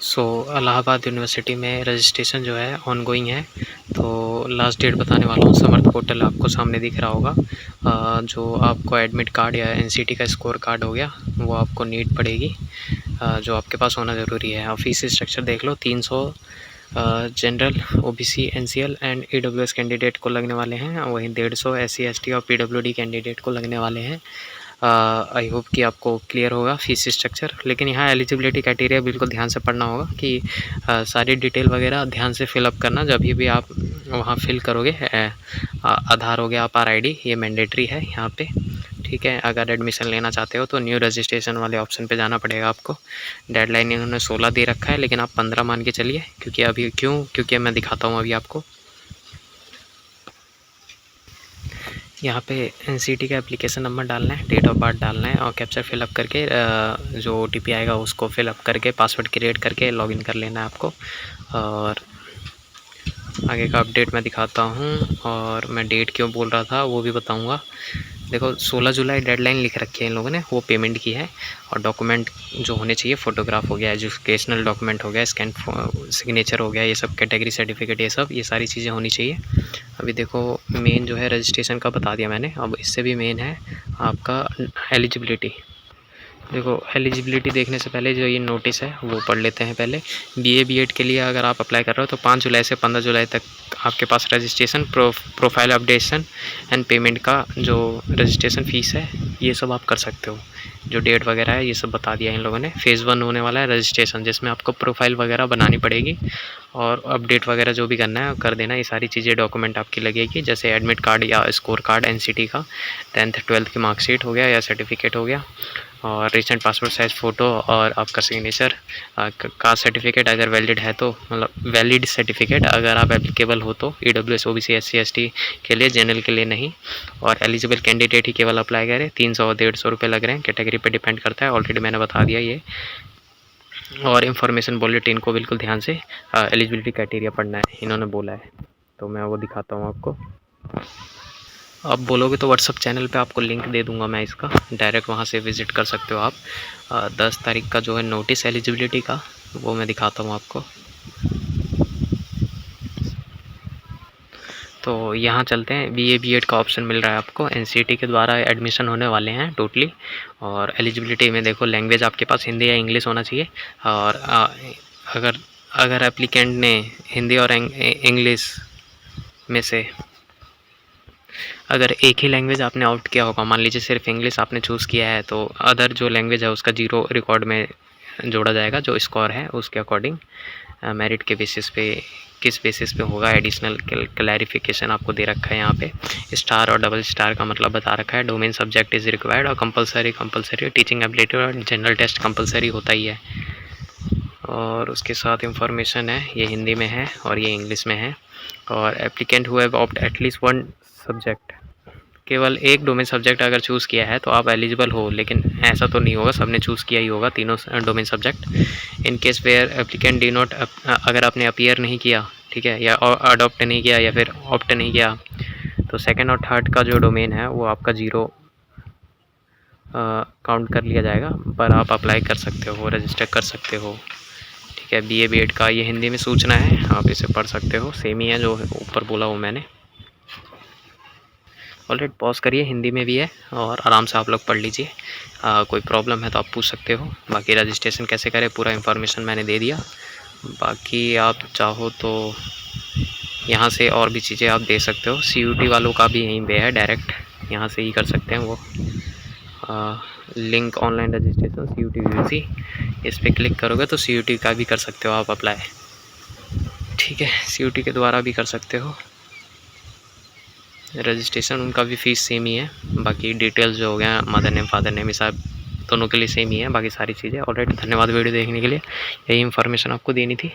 सो Allahabad university में registration जो है ऑनगोइंग है। तो लास्ट डेट बताने वाला हूँ। समर्थ पोर्टल आपको सामने दिख रहा होगा। जो आपको एडमिट कार्ड या एनसीटी का स्कोर कार्ड हो गया वो आपको नीड पड़ेगी, जो आपके पास होना ज़रूरी है। और फीस स्ट्रक्चर देख लो, 300 general, OBC, NCL and EWS candidate को लगने वाले हैं। वहीं 150 एससी, एसटी और पीडब्ल्यूडी कैंडिडेट को लगने वाले हैं। आई होप कि आपको क्लियर होगा फीस स्ट्रक्चर। लेकिन यहाँ एलिजिबिलिटी क्राइटेरिया बिल्कुल ध्यान से पढ़ना होगा कि सारी डिटेल वगैरह ध्यान से फिलअप करना जब भी आप वहाँ फिल करोगे। आधार हो गया, आपार आईडी, ये मैंडेटरी है यहाँ पे। ठीक है, अगर एडमिशन लेना चाहते हो तो न्यू रजिस्ट्रेशन वाले ऑप्शन पे जाना पड़ेगा आपको। डेडलाइन इन्होंने 16 दे रखा है, लेकिन आप 15 मान के चलिए, क्योंकि मैं दिखाता हूँ अभी आपको। यहाँ पे एनसीटी का एप्लीकेशन नंबर डालना है, डेट ऑफ बर्थ डालना है और कैप्चर फिलअप करके जो ओटीपी आएगा उसको फिलअप करके पासवर्ड क्रिएट करके लॉगिन कर लेना है आपको। और आगे का अपडेट मैं दिखाता हूँ, और मैं डेट क्यों बोल रहा था वो भी बताऊँगा। देखो 16 जुलाई डेडलाइन लिख रखी है इन लोगों ने, वो पेमेंट की है। और डॉक्यूमेंट जो होने चाहिए, फ़ोटोग्राफ हो गया, एजुकेशनल डॉक्यूमेंट हो गया, स्कैन सिग्नेचर हो गया, ये सब कैटेगरी सर्टिफिकेट, ये सारी चीज़ें होनी चाहिए। अभी देखो मेन जो है रजिस्ट्रेशन का बता दिया मैंने। अब इससे भी मेन है आपका एलिजिबिलिटी। देखो एलिजिबिलिटी देखने से पहले जो ये नोटिस है वो पढ़ लेते हैं पहले। बीए बीएड के लिए अगर आप अप्लाई कर रहे हो तो 5 जुलाई से 15 जुलाई तक आपके पास registration, profile updation and payment का जो रजिस्ट्रेशन फ़ीस है ये सब आप कर सकते हो। जो डेट वगैरह है ये सब बता दिया इन लोगों ने। फ़ेज़ 1 होने वाला है रजिस्ट्रेशन, जिसमें आपको प्रोफाइल वगैरह बनानी पड़ेगी और अपडेट वगैरह जो भी करना है कर देना। ये सारी चीज़ें डॉक्यूमेंट आपकी लगेगी, जैसे एडमिट कार्ड या स्कोर कार्ड एनसीटी का, 10th 12th की मार्कशीट हो गया या सर्टिफिकेट हो गया, और रिसेंट पासपोर्ट साइज़ फ़ोटो और आपका सिग्नेचर, कास्ट सर्टिफिकेट अगर वैलिड है तो, मतलब वैलिड सर्टिफिकेट अगर आप एप्लीकेबल हो तो, ईडब्ल्यूएस, ओबीसी, एससी, एसटी के लिए, जनरल के लिए नहीं। और एलिजिबल कैंडिडेट ही केवल अप्लाई करें। 300 और 150 रुपये लग रहे हैं, कैटेगरी पे डिपेंड करता है, ऑलरेडी मैंने बता दिया ये। और इन्फॉर्मेशन बुलेटिन को बिल्कुल ध्यान से एलिजिबिलिटी क्राइटेरिया पढ़ना है, इन्होंने बोला है। तो मैं वो दिखाता हूँ आपको। आप बोलोगे तो व्हाट्सअप चैनल पे आपको लिंक दे दूंगा मैं इसका, डायरेक्ट वहाँ से विज़िट कर सकते हो आप। 10 तारीख का जो है नोटिस एलिजिबिलिटी का, वो मैं दिखाता हूँ आपको। तो यहाँ चलते हैं। बीए बीएड का ऑप्शन मिल रहा है आपको, एनसीटी के द्वारा एडमिशन होने वाले हैं टोटली। और एलिजिबिलिटी में देखो, लैंग्वेज आपके पास हिंदी या इंग्लिश होना चाहिए। और अगर एप्लीकेंट ने हिंदी और इंग्लिश में से अगर एक ही लैंग्वेज आपने आउट किया होगा, मान लीजिए सिर्फ इंग्लिश आपने चूज़ किया है, तो अदर जो लैंग्वेज है उसका 0 रिकॉर्ड में जोड़ा जाएगा। जो स्कोर है उसके अकॉर्डिंग मेरिट के बेसिस पे, किस बेसिस पे होगा, एडिशनल क्लैरिफिकेशन आपको दे रखा है यहाँ पे। स्टार और डबल स्टार का मतलब बता रखा है। डोमेन सब्जेक्ट इज़ रिक्वायर्ड और कंपलसरी टीचिंग एबिलिटी और जनरल टेस्ट कंपलसरी होता ही है। और उसके साथ इंफॉर्मेशन है, ये हिंदी में है और ये इंग्लिश में है। और applicant who have opt at least 1 subject, केवल एक डोमेन सब्जेक्ट अगर चूज़ किया है तो आप एलिजिबल हो, लेकिन ऐसा तो नहीं होगा, सबने चूज़ किया ही होगा तीनों domain subject. In case where applicant did not, अगर आपने अपीयर नहीं किया, ठीक है, या अडॉप्ट नहीं किया या फिर ऑप्ट नहीं किया, तो सेकंड और थर्ड का जो डोमेन है वो आपका 0 काउंट कर लिया जाएगा, पर आप अप्लाई कर सकते हो, रजिस्टर कर सकते हो। ठीक है, बीए बीएड का ये हिंदी में सूचना है, आप इसे पढ़ सकते हो, सेम ही है जो ऊपर बोला वो मैंने। ऑलरेडी पॉज करिए, हिंदी में भी है और आराम से आप लोग पढ़ लीजिए। कोई प्रॉब्लम है तो आप पूछ सकते हो। बाकी रजिस्ट्रेशन कैसे करें पूरा इन्फॉर्मेशन मैंने दे दिया। बाकी आप चाहो तो यहाँ से और भी चीज़ें आप दे सकते हो। सीयूटी वालों का भी यहीं पे है, डायरेक्ट यहाँ से ही कर सकते हैं वो। Link online registration CUET UG, इस पर क्लिक करोगे तो सीयूटी का भी कर सकते हो आप अप्लाई। ठीक है, सीयूटी के द्वारा भी कर सकते हो रजिस्ट्रेशन, उनका भी फ़ीस सेम ही है। बाकी डिटेल्स जो हो गया, मदर नेम फादर नेम, हिसाब दोनों के लिए सेम ही है। बाकी सारी चीज़ें ऑलरेडी। धन्यवाद वीडियो देखने के लिए, यही इन्फॉर्मेशन आपको देनी थी।